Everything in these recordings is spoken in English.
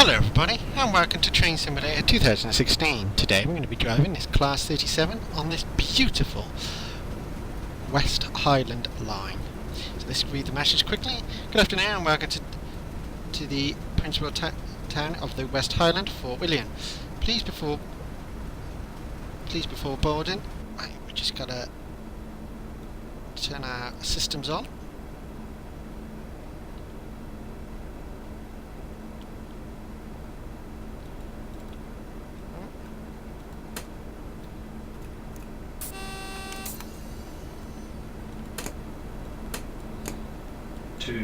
Hello everybody, and welcome to Train Simulator 2016. Today we're going to be driving this Class 37 on this beautiful West Highland line. So let's read the message quickly. Good afternoon and welcome to the principal town of the West Highland, Fort William. Please before boarding, right, we just got to turn our systems on.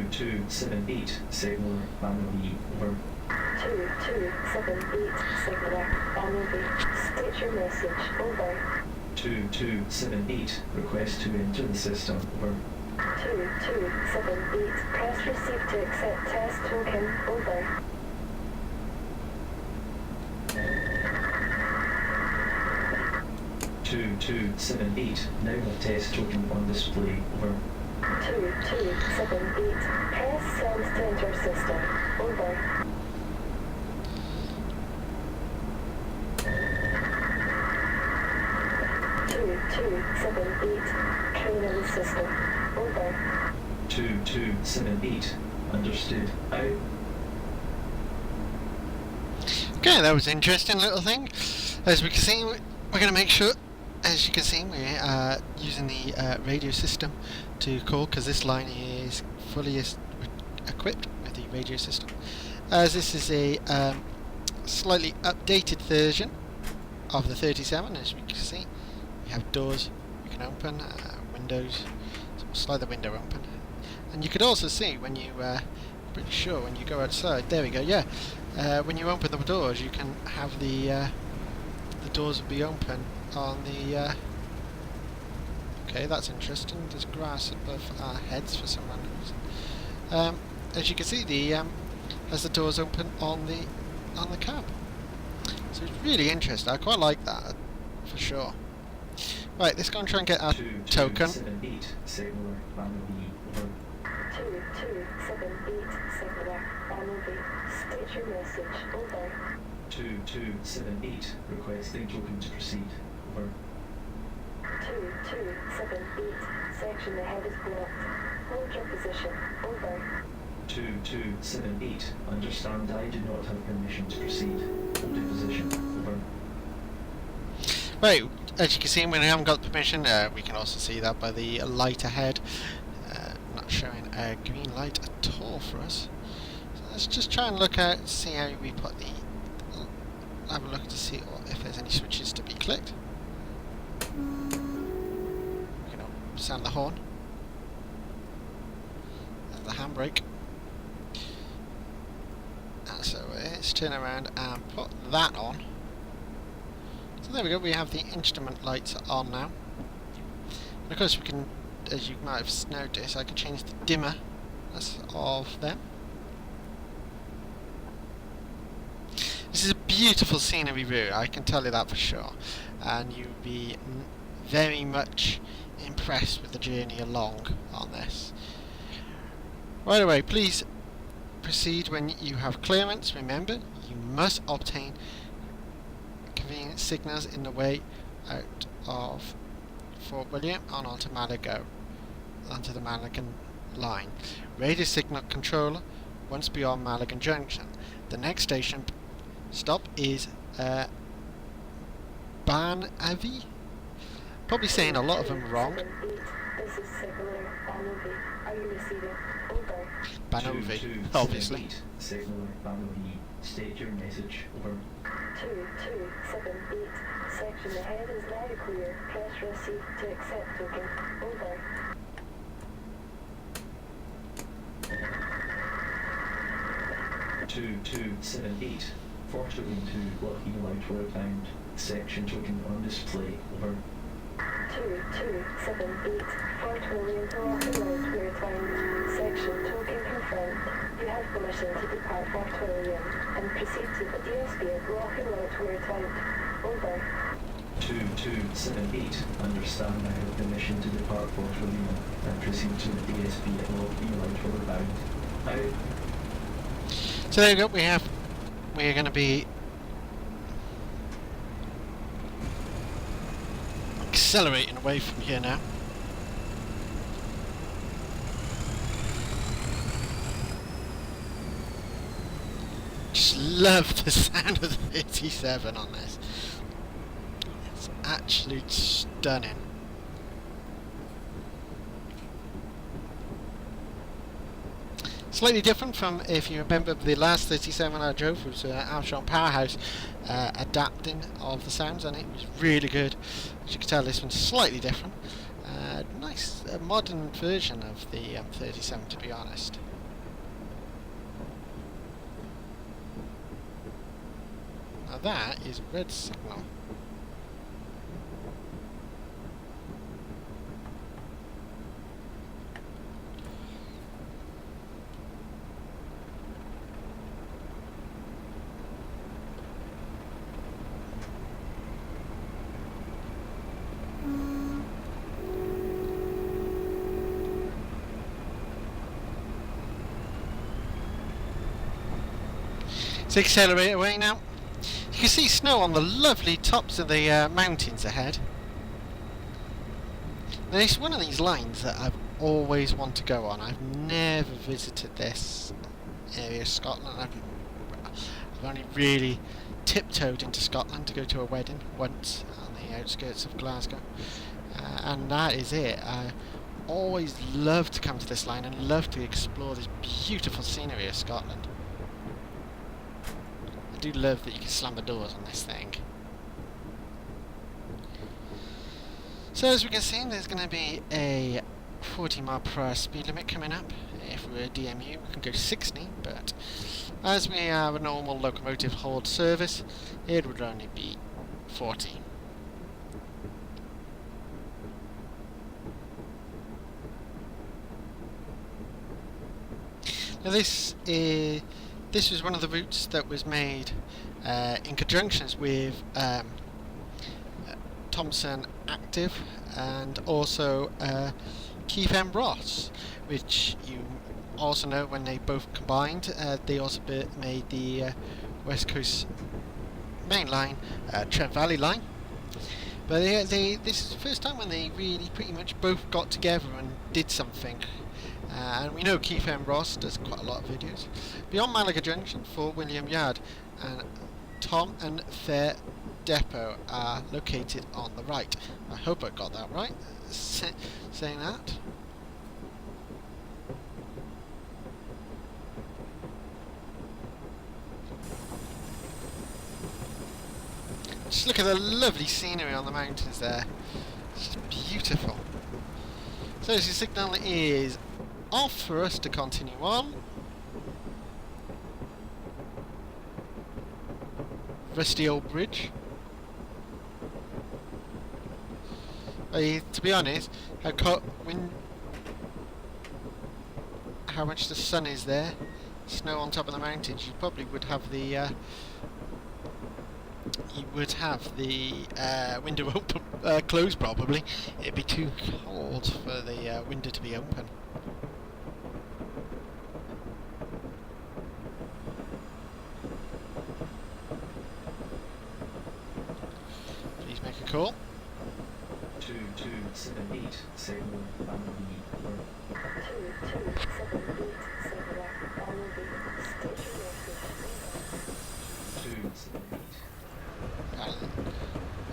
Two 78 signaler Mallaig over. 2278 signaler Mallaig. State your message. Over. 2278 request to enter the system. Over. 2278 press receive to accept test token. Over. Two 78 now have test token on display. Over. 2278 press send to enter system. Over. Two 7 8 train in the system. Over. 2278 understood. Out. Okay, that was an interesting little thing. As we can see, we're going to make sure, as you can see, we're using the radio system to call, because this line is fully equipped with the radio system. As this is a slightly updated version of the 37, as we can see, we have doors we can open, windows, so we'll slide the window open. And you could also see when you, pretty sure when you go outside, there we go, yeah, when you open the doors you can have the doors will be open on the okay, that's interesting. There's grass above our heads for some random reason. As you can see, the has the doors open on the cab. So it's really interesting. I quite like that for sure. Right, let's go and try and get our token. 2278 signaler Mallaig over. 2278 signaler Mallaig. State your message. Over. 2278 requesting token to proceed. Over. 2278 section ahead is blocked. Hold your position. Over. 2278 understand I do not have permission to proceed. Hold your position. Over. Right, as you can see, when we haven't got permission, we can also see that by the light ahead, not showing a green light at all for us. So let's just try and look at, see how we put the, have a look to see if there's any switches to be clicked. We can sound the horn. There's the handbrake. And so let's turn around and put that on. So there we go, we have the instrument lights on now. And of course we can, as you might have noticed, I can change the dimmer of them. This is a beautiful scenery route, I can tell you that for sure. And you'll be very much impressed with the journey along on this. Right away, please proceed when you have clearance. Remember, you must obtain convenient signals in the way out of Fort William and onto Mallaig, onto the Mallaig line. Radio signal controller once beyond Mallaig Junction. The next station stop is Banavie. Probably saying a lot of them wrong. This is signaler Mallaig. Are you receiving? Over. Banavie, obviously. Signaler Mallaig. State your message. Over. 2278 section ahead is now clear. Press receive to accept token. Over. Two 78 Fort William to Highland bound. Section token on display. Over. 2278 Fort William to Highland bound. Section token confirmed. You have permission to depart Fort William and proceed to the DSB at Highland bound. Over. 2278 understand I have permission to depart Fort William and proceed to the DSB at Highland bound. Out. So there we go, we have we're going to be accelerating away from here now. Just love the sound of the 57 on this. It's absolutely stunning. Slightly different from, if you remember, the last 37 I drove was Armstrong Powerhouse adapting of the sounds, and it was really good. As you can tell, this one's slightly different. Nice modern version of the 37, to be honest. Now that is a red signal. Let's accelerate away now. You can see snow on the lovely tops of the mountains ahead. Now it's one of these lines that I've always wanted to go on. I've never visited this area of Scotland. I've only really tiptoed into Scotland to go to a wedding once on the outskirts of Glasgow. And that is it. I always love to come to this line and love to explore this beautiful scenery of Scotland. I do love that you can slam the doors on this thing. So as we can see, there's going to be a 40 mph speed limit coming up. If we were DMU, we can go 60, but as we have a normal locomotive hauled service, it would only be 40. Now this was one of the routes that was made in conjunction with Thomson Active and also Keith M. Ross, which you also know when they both combined, they also made the West Coast Main Line, Trent Valley Line. But this is the first time when they really pretty much both got together and did something. And we know Keith M. Ross does quite a lot of videos. Beyond Mallaig Junction, Fort William Yard and Tom and Fair Depot are located on the right. I hope I got that right, saying that. Just look at the lovely scenery on the mountains there. It's just beautiful. So the signal is off for us to continue on. Rusty old bridge. To be honest, how much the sun is there, snow on top of the mountains, you probably would have the window open, closed probably. It'd be too cold for the window to be open. Please make a call. 2278, signal Mallaig. 2278, signal Mallaig. State your message. 278.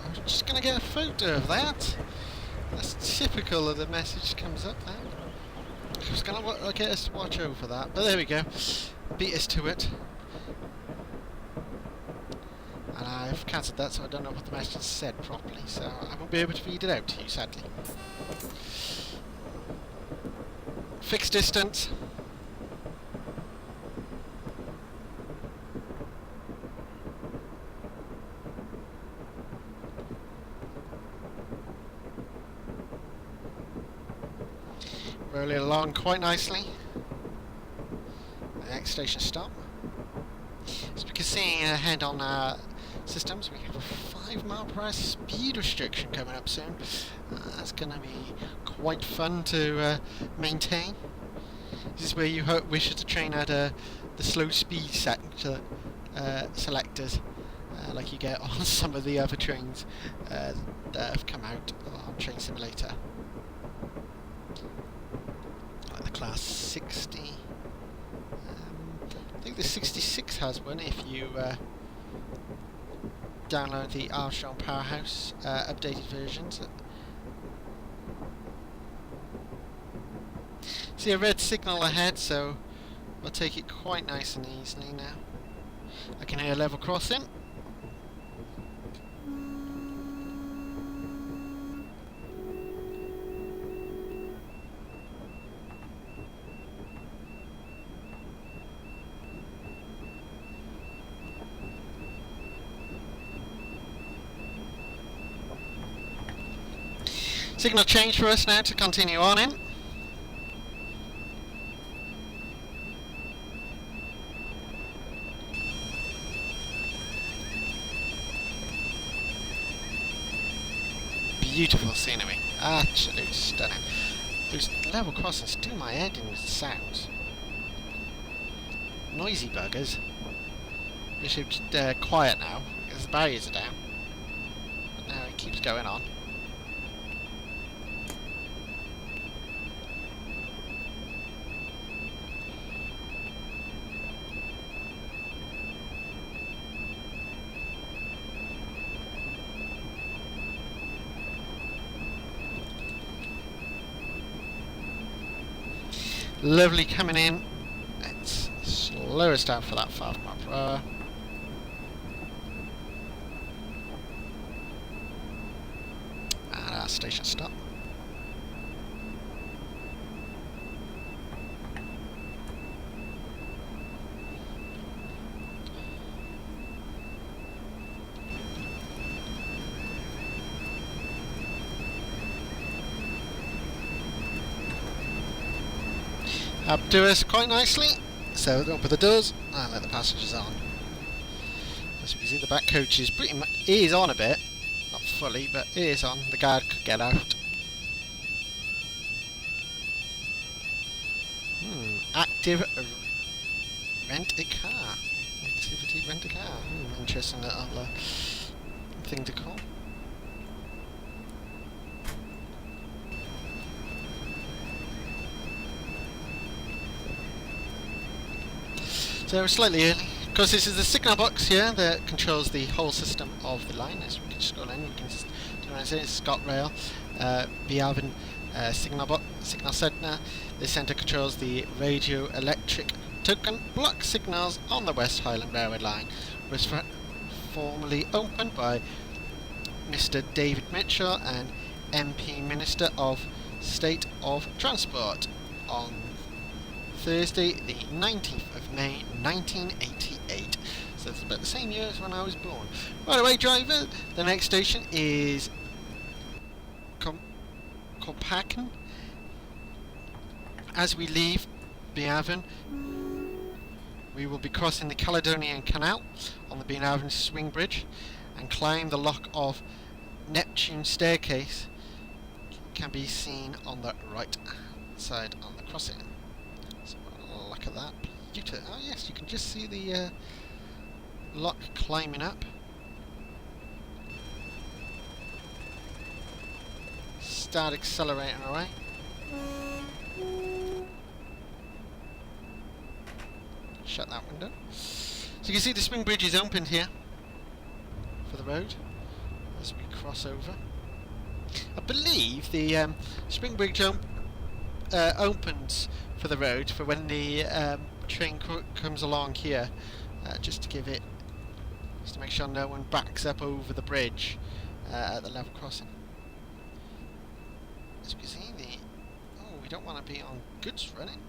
I'm just going to get a photo of that. That's typical of the message comes up there. I was going to get us to watch over that, but there we go. Beat us to it. And I've cancelled that, so I don't know what the message said properly, so I won't be able to read it out to you, sadly. Fixed distance. Rolling along quite nicely. The next station stop. As we can see ahead on our systems, we have a 5 mph speed restriction coming up soon. That's going to be quite fun to maintain. This is where you wish to train at the slow speed sector, selectors like you get on some of the other trains that have come out on Train Simulator. Like the Class 60. I think the 66 has one if you download the Armstrong Powerhouse updated versions. See a red signal ahead, so we'll take it quite nice and easily now. I can hear a level crossing. Signal change for us now to continue on in. Beautiful scenery, absolutely stunning. Those level crossings do my head in with the sounds. Noisy buggers. We should quiet now because the barriers are down. But now it keeps going on. Lovely coming in. It's slow us down for that 5 mile per hour. And our station stop. Up to us quite nicely, so open the doors and let the passengers on. As you can see, the back coach is pretty much on a bit, not fully, but it is on. The guard could get out. Active rent a car. Activity rent a car. Interesting little thing to call. So we're slightly early. Of course, this is the signal box here that controls the whole system of the line. As we can scroll in, we can just do what I say. It's ScotRail, Biavin signal box, signal center. This centre controls the radio electric token block signals on the West Highland Railway line. Was formally opened by Mr. David Mitchell and MP Minister of State of Transport on Thursday, the 19th of May, 1988. So it's about the same year as when I was born. Right away, driver. The next station is Kopaken. As we leave Biavin, we will be crossing the Caledonian Canal on the Biavin Swing Bridge and climb the lock of Neptune Staircase. Can be seen on the right side on the crossing. Look at that. Oh yes, you can just see the lock climbing up. Start accelerating away. Shut that window. So you can see the swing bridge is opened here for the road as we cross over. I believe the swing bridge opens for the road for when the train comes along here, just to make sure no one backs up over the bridge at the level crossing. As you can see, we don't want to be on goods running.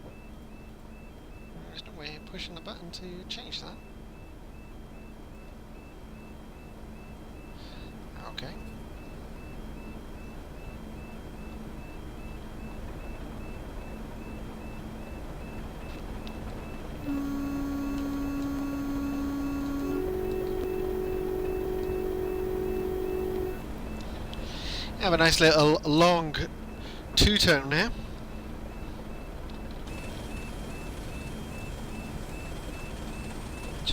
There's no way of pushing the button to change that. Okay. Have a nice little long two-tone now.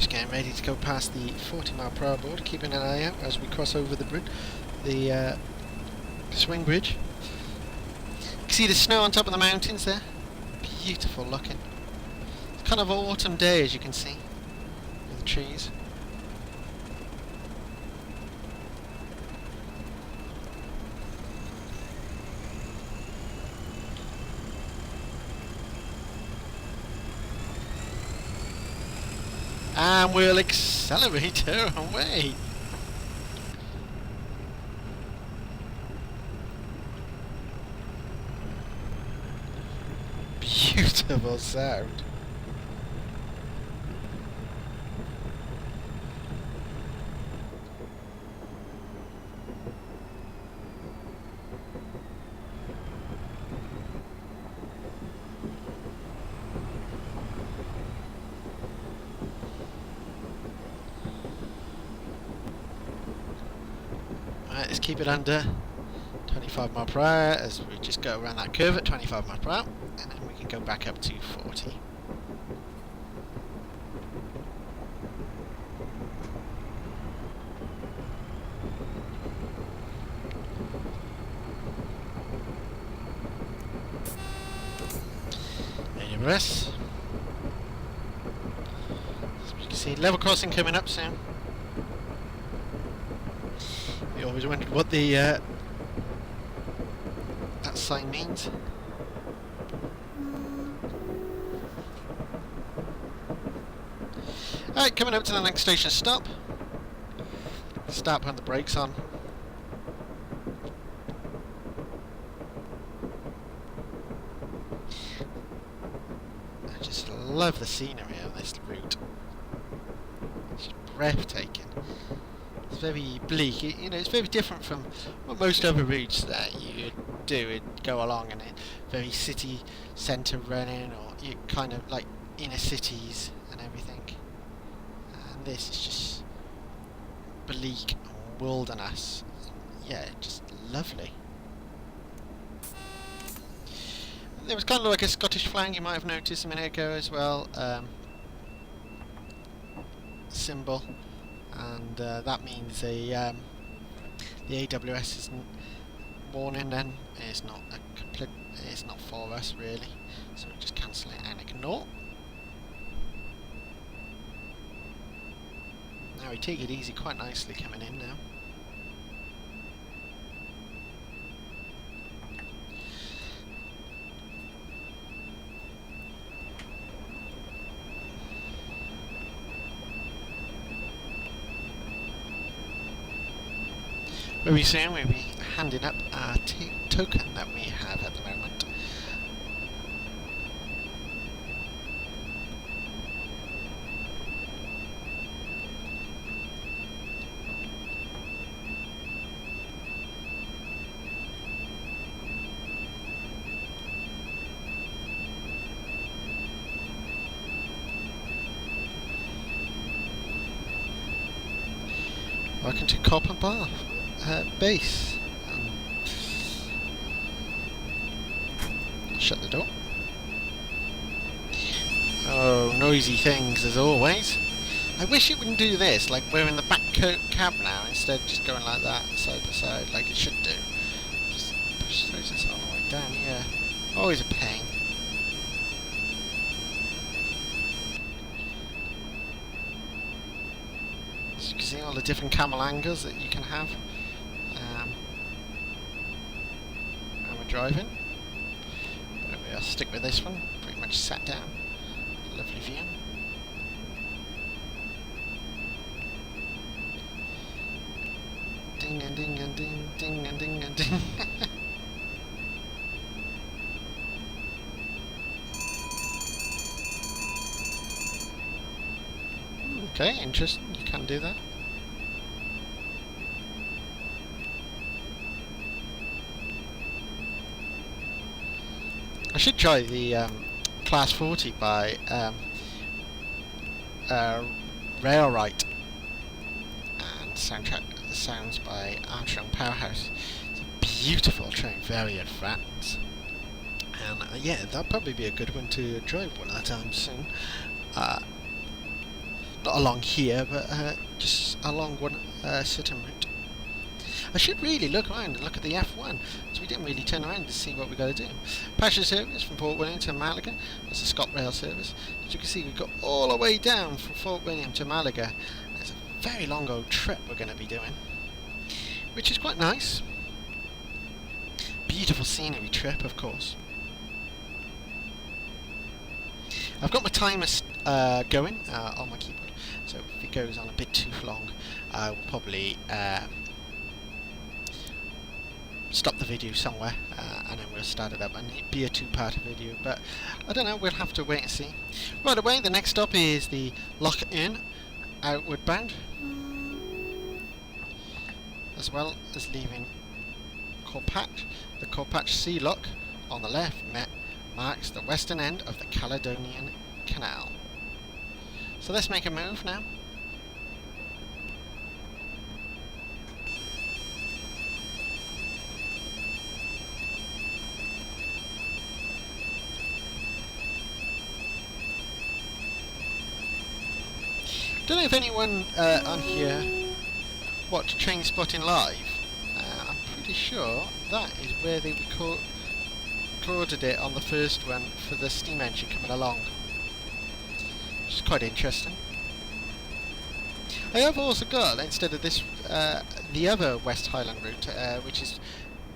just getting ready to go past the 40-mile-per-hour border, keeping an eye out as we cross over the bridge, the swing bridge. You can see the snow on top of the mountains there. Beautiful looking. It's kind of an autumn day, as you can see, with the trees. And we'll accelerate her away. Beautiful sound. Right, let's keep it under 25 mile per hour as we just go around that curve at 25 mile per hour, and then we can go back up to 40. There you rest. As you can see, level crossing coming up soon. You always wondered what the that sign means. Alright, coming up to the next station stop. Start putting the brakes on. I just love the scenery on this route. It's breathtaking. It's very bleak, you know, it's very different from what most other routes that you do and go along, and very city centre running, or you kind of like inner cities and everything. And this is just bleak and wilderness. Yeah, just lovely. There was kind of like a Scottish flag, you might have noticed a minute ago as well. Symbol. And that means the AWS isn't warning then. It's not a complete. It's not for us really. So we just cancel it and ignore. Now we take it easy, quite nicely coming in now. Very soon we'll be handing up our token that we have at the moment. Welcome to Copper Bar. Base. Shut the door. Oh, noisy things as always. I wish it wouldn't do this, like we're in the back cab now, instead of just going like that, side by side, like it should do. Just push this all the way down here. Always a pain. So you can see all the different camel angles that you can have. And we're driving. But I'll stick with this one. Pretty much sat down. Lovely view. Ding and ding and ding, ding and ding and ding. Okay, interesting. You can do that. I should try the Class 40 by Railright and sounds by Armstrong Powerhouse. It's a beautiful train, very advanced, and yeah, that'll probably be a good one to drive one of the times soon. not along here, but just along one certain route. I should really look around and look at the F1, so we didn't really turn around to see what we got to do. Passenger service from Port William to Mallaig. That's a ScotRail service. As you can see, we've got all the way down from Fort William to Mallaig. It's a very long old trip we're going to be doing, which is quite nice. Beautiful scenery trip, of course. I've got my timer going on my keyboard, so if it goes on a bit too long, I will probably stop the video somewhere and then we'll start it up, and it'd be a two-part video, but I don't know, we'll have to wait and see. Right away, the next stop is the Loch Earn, outward bound, as well as leaving Corpatch. The Corpatch Sea Lock on the left marks the western end of the Caledonian Canal. So let's make a move now. Don't know if anyone on here watched Train Spotting Live. I'm pretty sure that is where they recorded it on the first one for the steam engine coming along, which is quite interesting. I have also got, instead of this, the other West Highland route, which is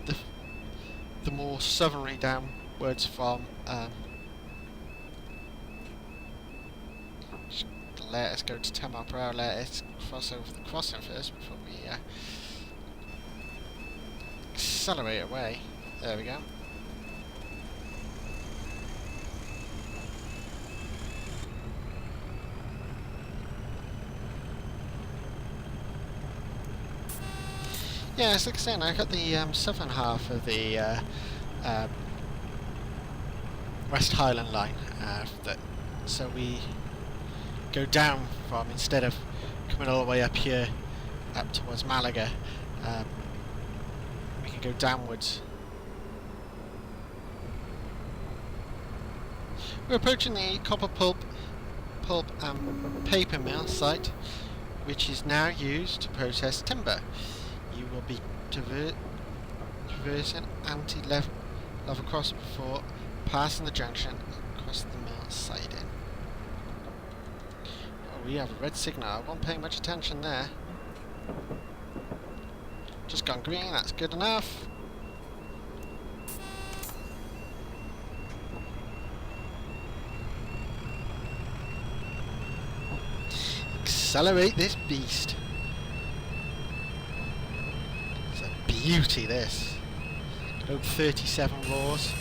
the more southerly downwards from. Let us go to 10 miles per hour. Let us cross over the crossing first before we accelerate away. There we go. Yeah, as like I said, I got the southern half of the West Highland line. So we go down from, instead of coming all the way up here, up towards Mallaig, we can go downwards. We're approaching the copper pulp and paper mill site, which is now used to process timber. You will be traversing anti-level crossing before passing the junction across the mill siding. Oh, we have a red signal. I won't pay much attention there. Just gone green, that's good enough. Accelerate this beast. It's a beauty, this. Over 37 roars.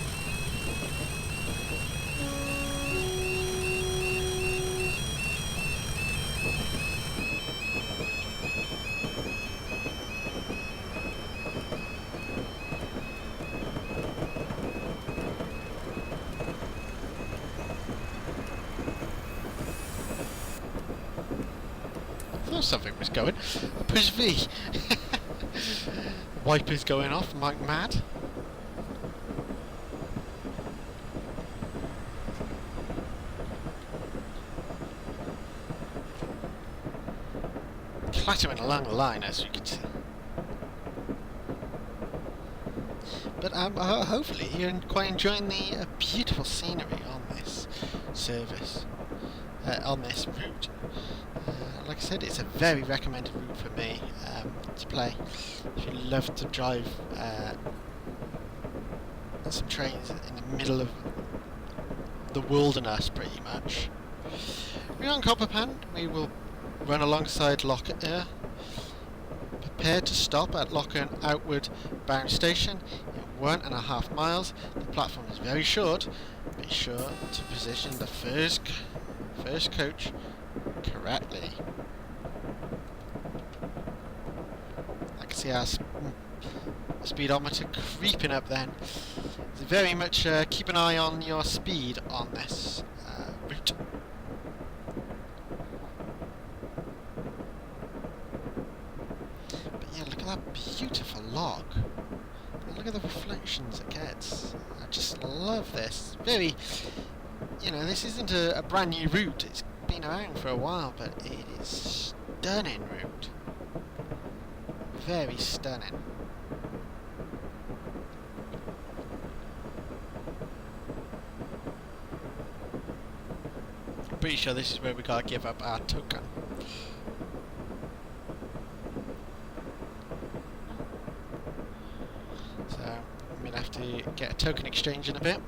Something was going. I push V. Wipers going off, like mad. Clattering along the line, as you can see. But hopefully you're quite enjoying the beautiful scenery on this service, on this route. Like I said, it's a very recommended route for me to play. If you love to drive some trains in the middle of the wilderness, pretty much. We're on Copperpan. We will run alongside Loch Earn. Prepare to stop at Loch Earn Outward Bound Station in 1.5 miles. The platform is very short. Be sure to position the first coach correctly. I can see our speedometer creeping up then. So very much keep an eye on your speed on this route. But yeah, look at that beautiful log. And look at the reflections it gets. I just love this. Very, you know, this isn't a brand new route. It's been been around for a while, but it is stunning route. Very stunning. Pretty sure this is where we gotta give up our token. So I'm gonna have to get a token exchange in a bit.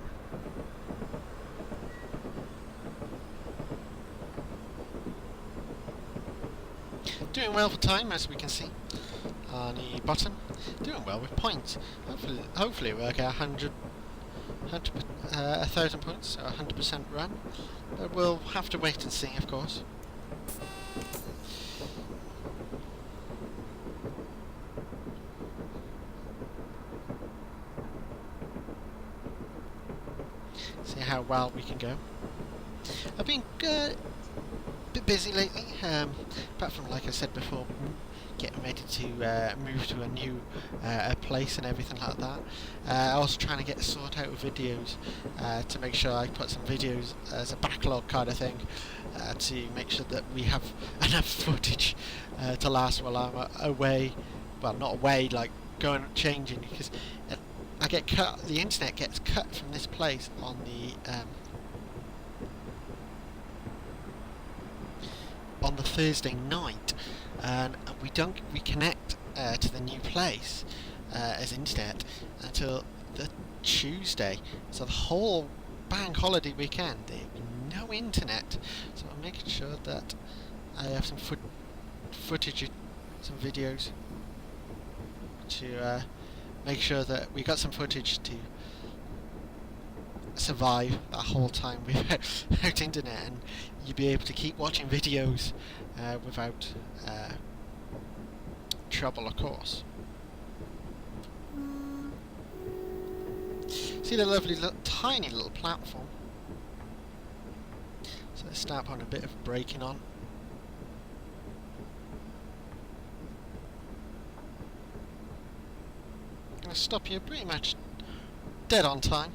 Doing well for time, as we can see on the bottom. Doing well with points. Hopefully we'll get 1,000 points, so 100% run. But we'll have to wait and see, of course. See how well we can go. I've been a bit busy lately, apart from, like I said before, getting ready to move to a new place and everything like that. Also trying to get sort out videos to make sure I put some videos as a backlog kind of thing to make sure that we have enough footage to last while I'm away. Well, not away, like going changing, because I get cut. The internet gets cut from this place on the Thursday night, and we don't reconnect to the new place as internet until the Tuesday. So the whole bank holiday weekend there will be no internet. So I'm making sure that I have some footage, some videos to make sure that we got some footage to survive that whole time without internet, and you'll be able to keep watching videos without trouble, of course. See the lovely tiny little platform. So let's start on a bit of braking on. I'm going to stop here pretty much dead on time.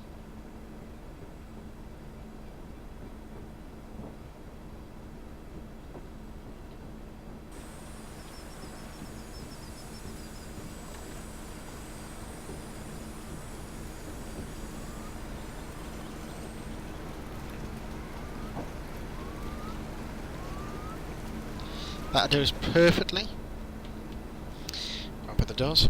That does perfectly. Open the doors.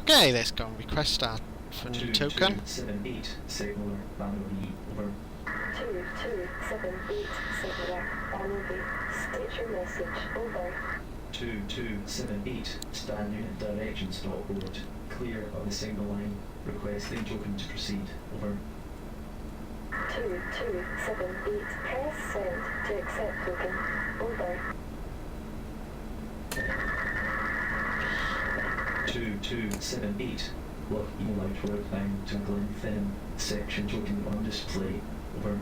Okay, let's go and request our for new token. 2278 signaler Mallaig over. 2278 signaler Mallaig. State your message. Over. 2278 stand unit direction stop board. Clear of the signal line. Request lead token to proceed. Over. 2278 press send to accept token. Over. 2278 lock email tour time to Glenfinnan section token on display. Over.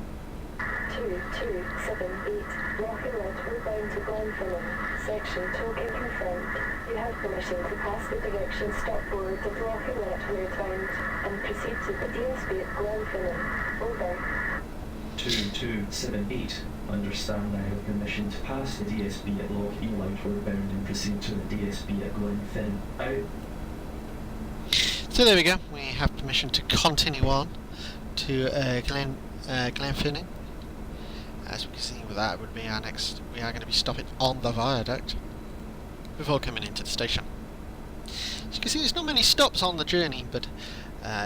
2278 lock and load bound to Glenfinnan section token confirmed. You have permission to pass the direction stop board of lock and load where found and proceed to the DSB at Glenfinnan. Over. 2278 understand I have permission to pass the DSB at Loch Ely bound and proceed to the DSB at Glenfinnan. Out. So there we go, we have permission to continue on to Glenfinnan. As we can see, with that would be our next. We are going to be stopping on the viaduct before coming into the station. As you can see, there's not many stops on the journey, but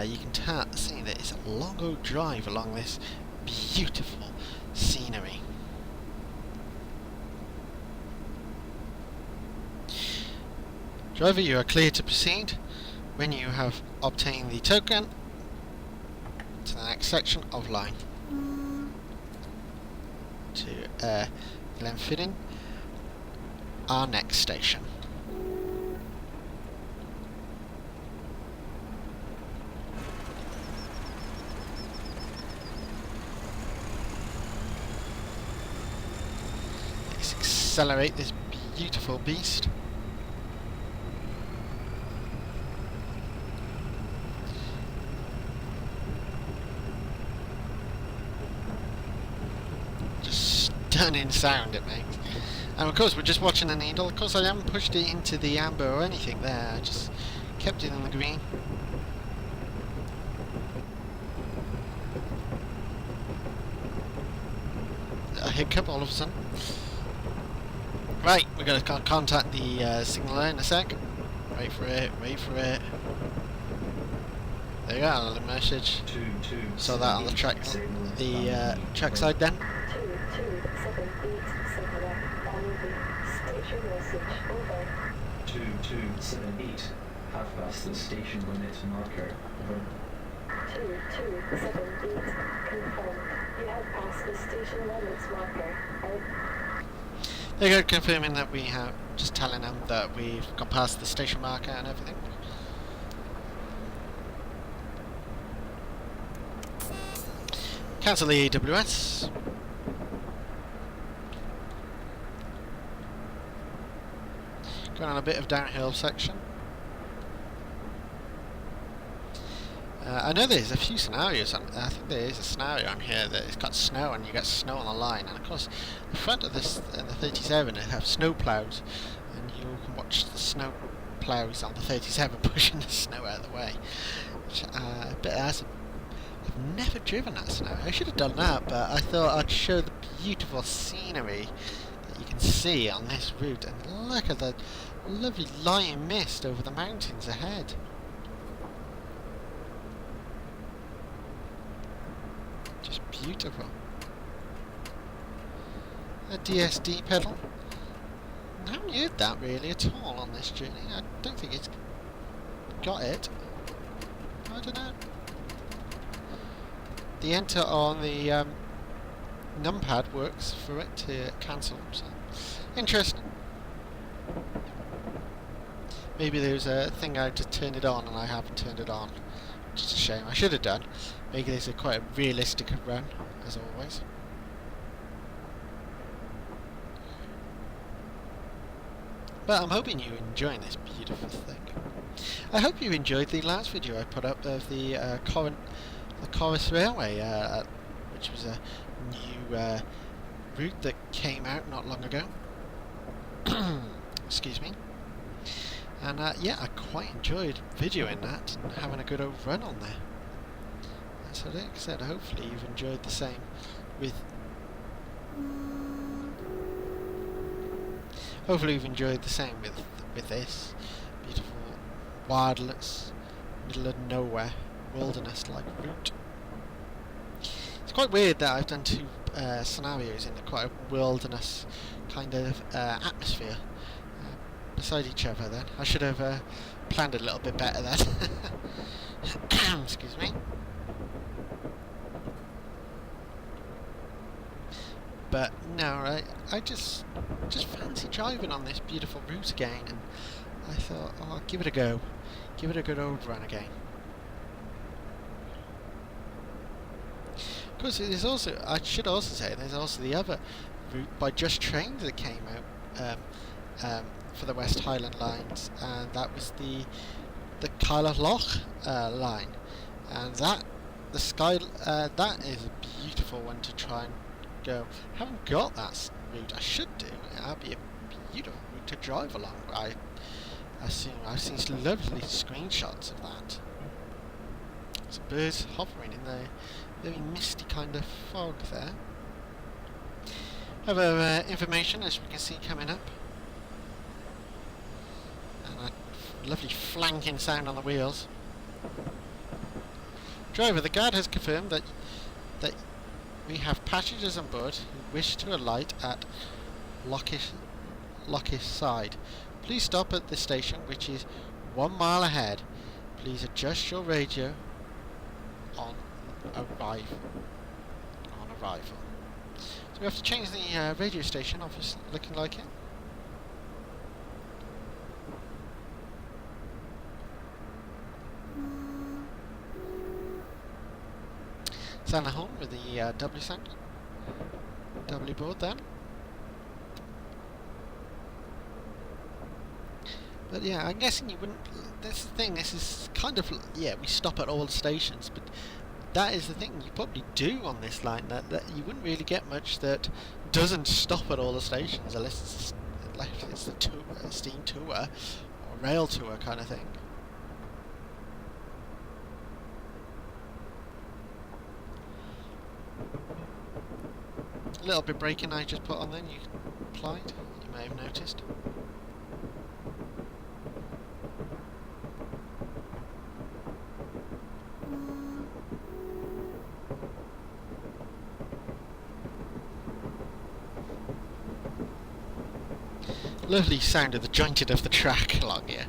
you can see that it's a long old drive along this beautiful scenery. Driver, you are clear to proceed when you have obtained the token to the next section of line to Glenfinnan, our next station. Let's accelerate this beautiful beast. stunning sound it makes. And of course we're just watching the needle. Of course I haven't pushed it into the amber or anything there, I just kept it in the green. A hiccup all of a sudden. Right, we're going to contact the signaller in a sec. Wait for it, wait for it. There you go, the message. Saw that on the track, the track side then. 2278 signaler, Mallaig, state your message, over. 2278, have passed the station limit marker, over. 2278, confirmed. You have passed the station limits marker, out. There you go, confirming that we have, just telling them that we've gone past the station marker and everything. Cancel the AWS. Going on a bit of downhill section. I know there's a few scenarios, I think there is a scenario on here that it's got snow and you get snow on the line, and of course the front of this, the 37, it have snow plows, and you can watch the snow plows on the 37 pushing the snow out of the way. Which, but I've never driven that snow. I should have done that, but I thought I'd show the beautiful scenery that you can see on this route, and look at the lovely lying mist over the mountains ahead. Just beautiful. A DSD pedal. I haven't used that really at all on this journey. I don't think it's got it. I don't know. The enter on the numpad works for it to cancel. So interesting. Maybe there's a thing I had to turn it on and I haven't turned it on. Just a shame. I should have done. Make this quite a realistic run, as always. But I'm hoping you're enjoying this beautiful thing. I hope you enjoyed the last video I put up of the Corris Railway, which was a new route that came out not long ago. Excuse me. And yeah, I quite enjoyed videoing that and having a good old run on there. So like I said, hopefully you've enjoyed the same with... Hopefully you've enjoyed the same with this beautiful, wildless, middle of nowhere, wilderness-like route. It's quite weird that I've done two scenarios in quite a wilderness kind of atmosphere beside each other then. I should have planned a little bit better then. Excuse me. But no, I just fancy driving on this beautiful route again, and I thought, oh, I'll give it a go. Give it a good old run again. Of course, there's also, I should also say, there's also the other route by Just Trains that came out for the West Highland lines, and that was the Loch line, and that that is a beautiful one to try and go. I haven't got that route. I should do. That'd be a beautiful route to drive along. I've seen some lovely screenshots of that. Some birds hovering in the very misty kind of fog there. Other information, as we can see, coming up. And a lovely flanking sound on the wheels. Driver, the guard has confirmed that we have passengers on board who wish to alight at Lochish side. Please stop at the station, which is 1 mile ahead. Please adjust your radio on arrival. So we have to change the radio station, obviously, looking like it. Sound the horn with the W sound. W board then. But yeah, I'm guessing you wouldn't... That's the thing, this is kind of... Yeah, we stop at all the stations, but that is the thing you probably do on this line, that you wouldn't really get much that doesn't stop at all the stations unless it's the steam tour or rail tour kind of thing. A little bit braking I just put on then, you applied, you may have noticed. Lovely sound of the jointed of the track along here.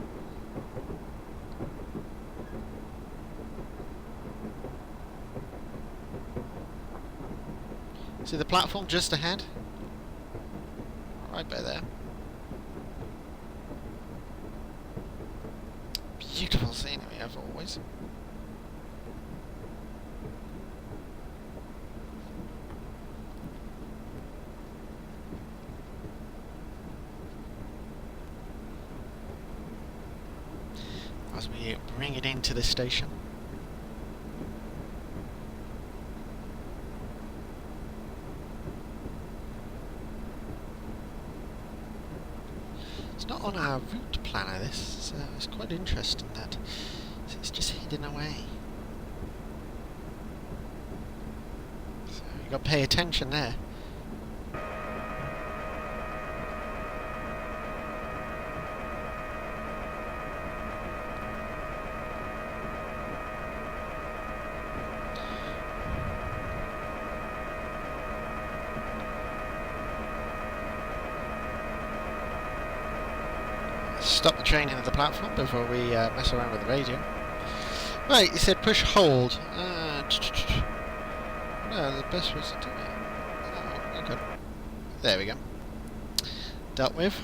See the platform just ahead? Right by there. Beautiful scenery as always. As we bring it into the station. It's not on our route planner, this, so it's quite interesting that it's just hidden away. So you've got to pay attention there. Stop the train into the platform before we mess around with the radio. Right, you said push hold. No, the best was to do it. Oh, okay. There we go. Dealt with.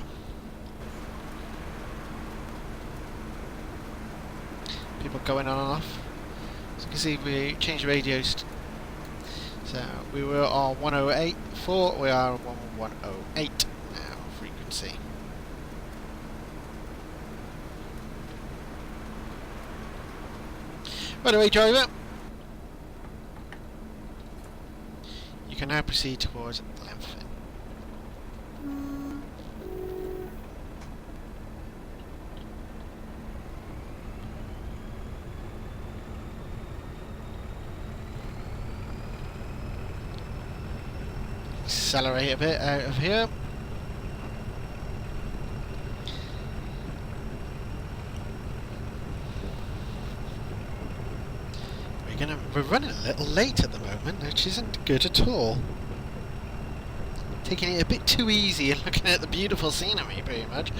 People going on and off. As you can see, we changed radios. So we were on 108.4, we are on 108 now, frequency. Right away, driver. You can now proceed towards Glenfinnan. Accelerate a bit out of here. We're running a little late at the moment, which isn't good at all. Taking it a bit too easy and looking at the beautiful scenery, pretty much.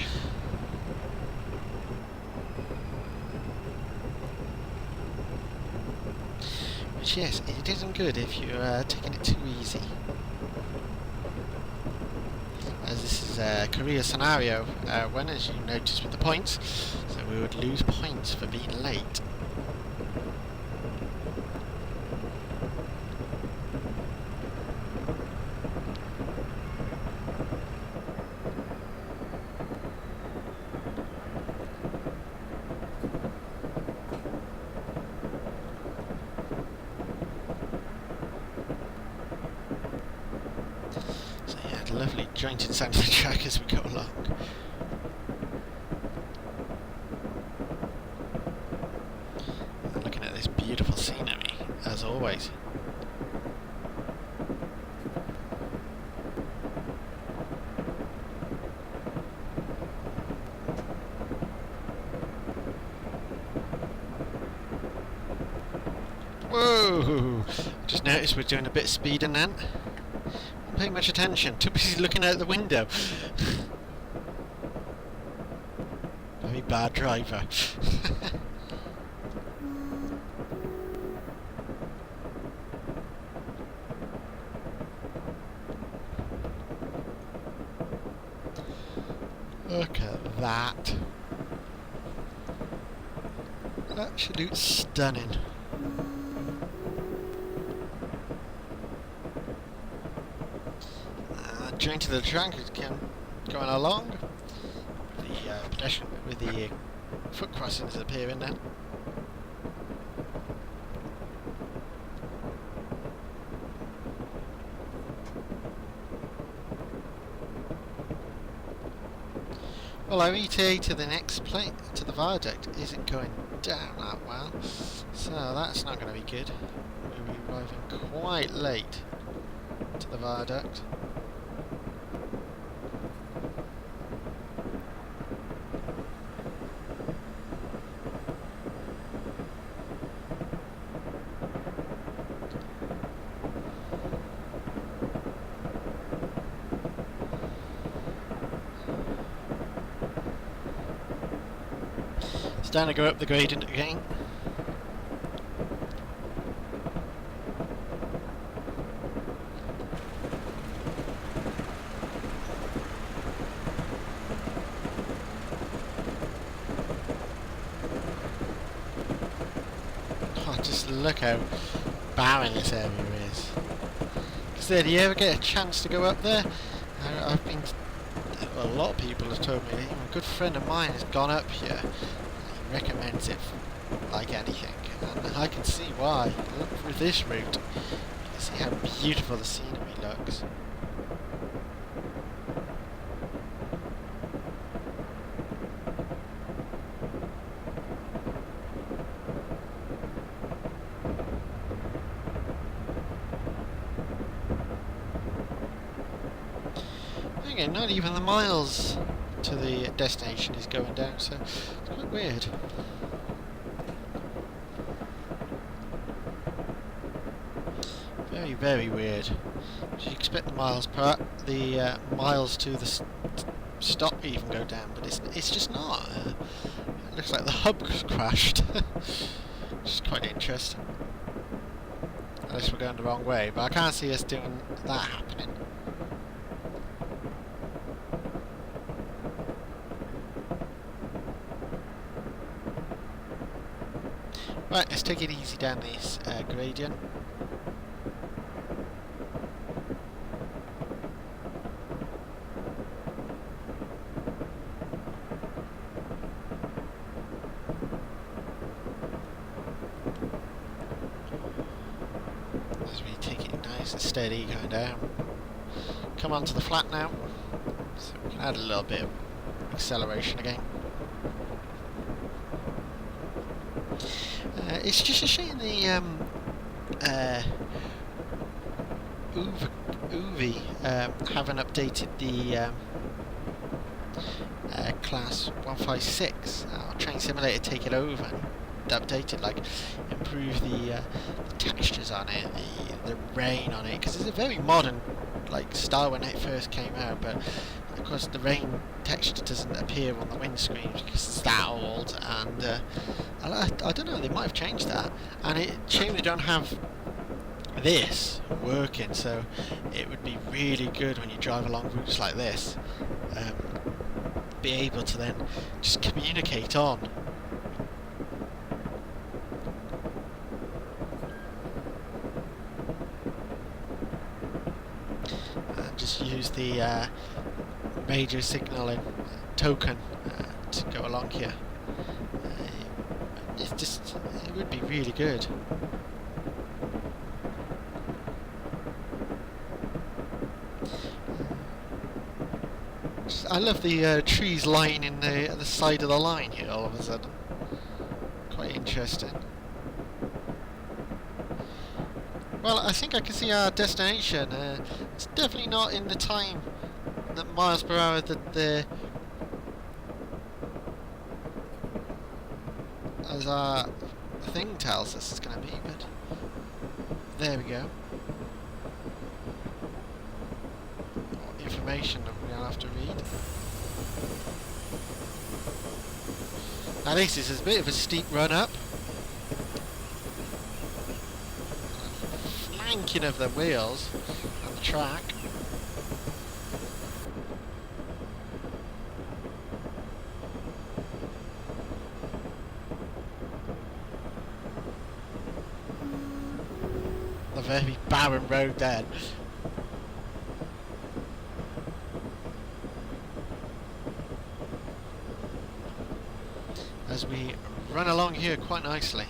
Which, yes, it isn't good if you're taking it too easy. As this is a career scenario, when, as you noticed with the points, so we would lose points for being late. Lovely jointed sound of the track as we go along. And looking at this beautiful scenery, as always. Whoa! Just noticed we're doing a bit of speeding then. Pay much attention, too busy looking out the window. Very bad driver. Look at that. Absolute stunning. Joint to the track is going along. The pedestrian with the foot crossings appearing then. Well, our ETA to the next plate, to the viaduct, isn't going down that well, so that's not going to be good. We'll be arriving quite late to the viaduct. It's time to go up the gradient again. Oh, just look how barren this area is. Because do you ever get a chance to go up there? I've been, well, a lot of people have told me. A good friend of mine has gone up here. He recommends it like anything, and I can see why. Look through this route, you can see how beautiful the scenery looks. Okay, not even the miles to the destination is going down, so it's quite weird. Very, very weird. You expect the miles to the stop even go down, but it's just not. It looks like the hub's crashed, which is quite interesting. Unless we're going the wrong way, but I can't see us doing that happening. Right, let's take it easy down this gradient. As we take it nice and steady going down. Come onto the flat now, so we can add a little bit of acceleration again. It's just a shame the UV haven't updated the class 156 Train Simulator. Take it over and update it, like improve the textures on it, the rain on it, because it's a very modern like style when it first came out, but of course the rain texture doesn't appear on the windscreen because it's that old, and I don't know, they might have changed that, and it's shame they don't have this working, so it would be really good when you drive along routes like this, be able to then just communicate on. And just use the radio signaling token to go along here. It would be really good. I love the trees lining the side of the line here all of a sudden. Quite interesting. Well, I think I can see our destination. It's definitely not in the time that miles per hour that the as our thing tells us it's going to be, but there we go. More information that we'll have to read. Now this is a bit of a steep run up. Flanking of the wheels on the track. A very barren road then. As we run along here quite nicely.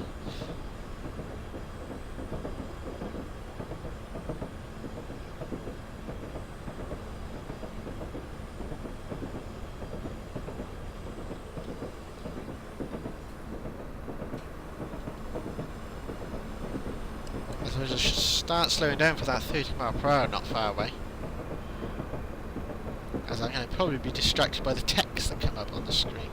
suppose I should start slowing down for that 30 mile per hour not far away, as I'm going to probably be distracted by the text that come up on the screen.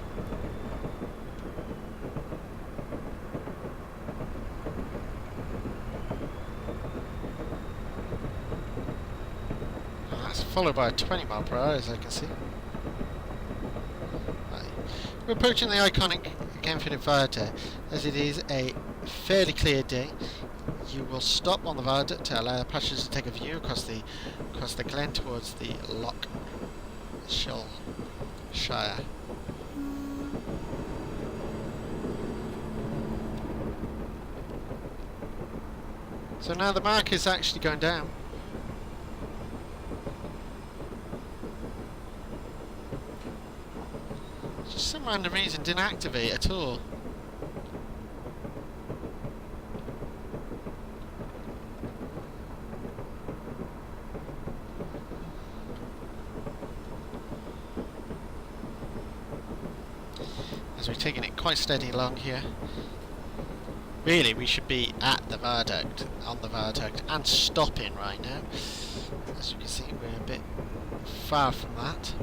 And that's followed by a 20 mile per hour, as I can see. Right. We're approaching the iconic Glenfinnan viaduct. As it is a fairly clear day, you will stop on the viaduct to allow passengers to take a view across the glen towards the Loch Shire. So now the mark is actually going down. Just some random reason didn't activate at all. As we're taking it quite steady along here. Really, we should be at the viaduct, on the viaduct, and stopping right now. As you can see, we're a bit far from that.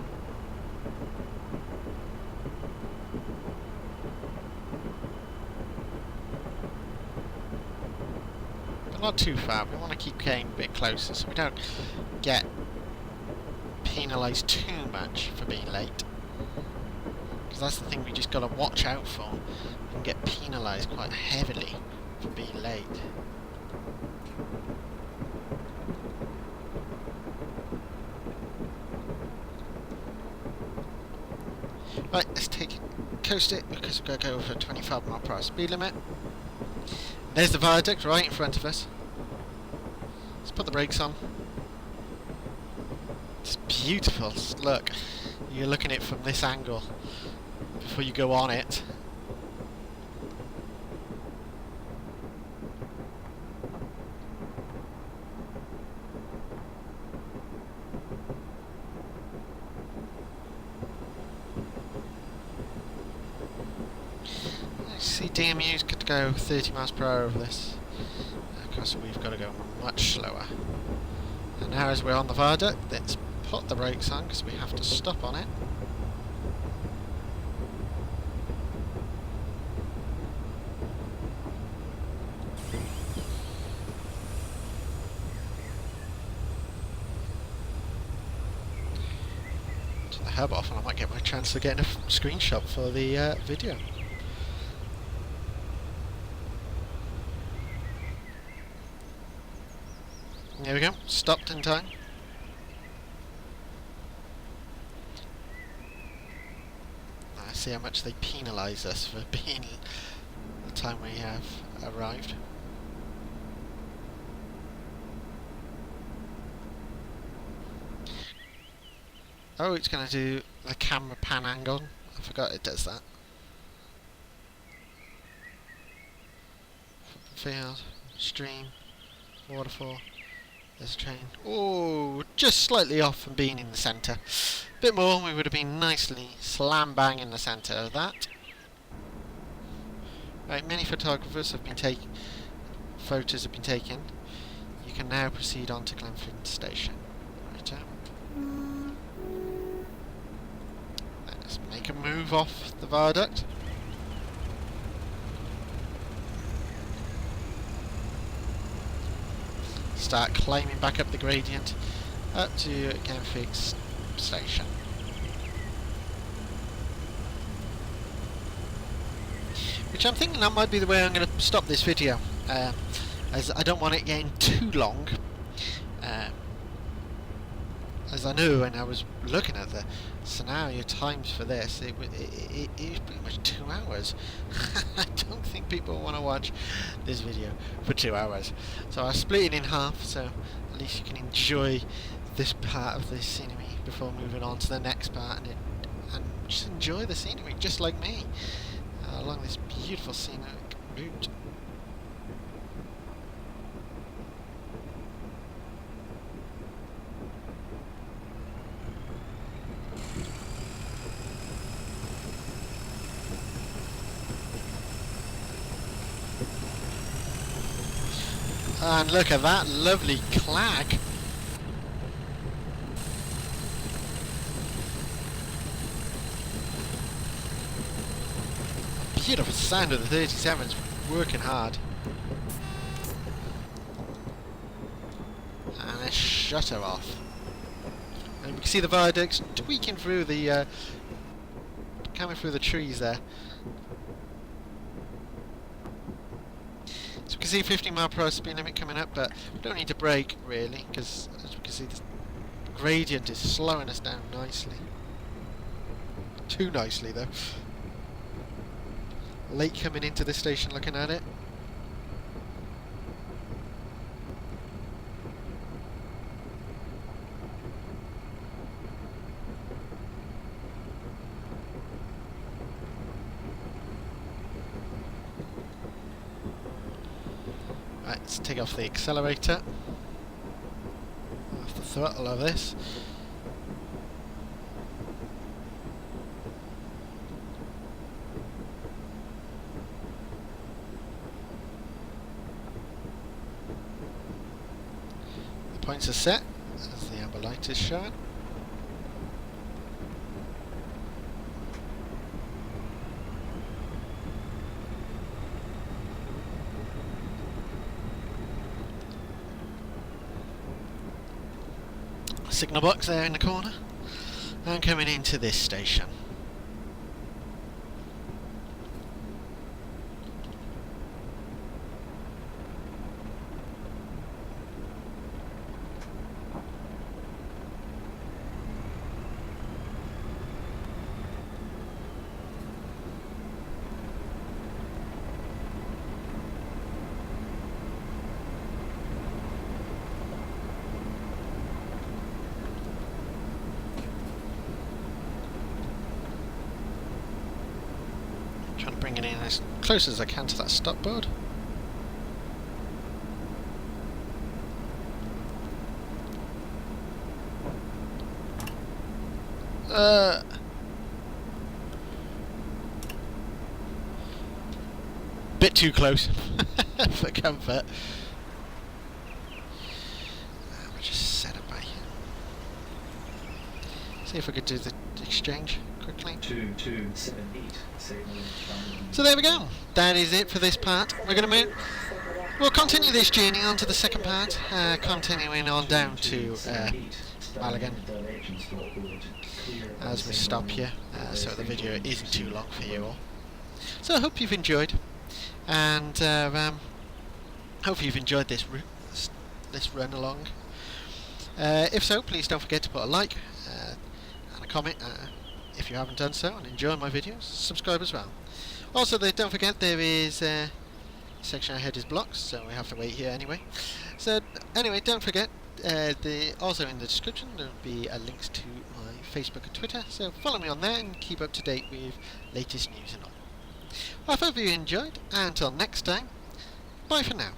But not too far. We want to keep getting a bit closer so we don't get penalised too much for being late. Because that's the thing we just got to watch out for. We can get penalised quite heavily for being late. Right, let's coast it because we're going to go over 25 mile per hour speed limit. There's the viaduct right in front of us. Let's put the brakes on. It's beautiful. Look, you're looking at it from this angle before you go on it. See, DMU's got to go 30 miles per hour over this. Of course, we've got to go much slower. And now, as we're on the viaduct, let's put the brakes on because we have to stop on it. Turn the hub off, and I might get my chance of getting a screenshot for the video. There we go, stopped in time. I see how much they penalise us for being the time we have arrived. Oh, it's going to do the camera pan angle. I forgot it does that. Field, stream, waterfall. There's a train. Oh, just slightly off from being in the centre. A bit more, we would have been nicely slam bang in the centre of that. Right, many photographers have been taking photos have been taken. You can now proceed on to Glenfinnan station. Right, let's make a move off the viaduct. Start climbing back up the gradient up to Glenfinnan station. Which I'm thinking that might be the way I'm going to stop this video, as I don't want it getting too long. As I knew when I was looking at the scenario times for this, it was pretty much 2 hours. I don't think people want to watch this video for 2 hours. So I split it in half, so at least you can enjoy this part of the scenery before moving on to the next part, and just enjoy the scenery, just like me, along this beautiful scenic route. And look at that lovely clag. Beautiful sound of the 37s working hard. And a shutter off. And we can see the viaducts tweaking through the coming through the trees there. So we can see 50 mph speed limit coming up, but we don't need to brake really, because as we can see the gradient is slowing us down nicely. Too nicely though. Late coming into this station looking at it. Right, let's take off the accelerator. Off the throttle of this. Points are set as the amber light is showing. Signal box there in the corner, and coming into this station. Trying to bring it in as close as I can to that stop board. Bit too close for comfort. We'll just set it by here. See if we could do the exchange quickly. 2278. So there we go. That is it for this part. We're going to move. We'll continue this journey on to the second part, continuing on down to Mallaig as we stop here, so the video isn't too long for you all. So I hope you've enjoyed, and hope you've enjoyed this run along. If so, please don't forget to put a like and a comment if you haven't done so, and enjoy my videos. Subscribe as well. Also, don't forget there is a section ahead is blocked, so we have to wait here anyway. So anyway, don't forget also in the description there will be links to my Facebook and Twitter, so follow me on there and keep up to date with latest news and all. Well, I hope you enjoyed, and until next time, bye for now.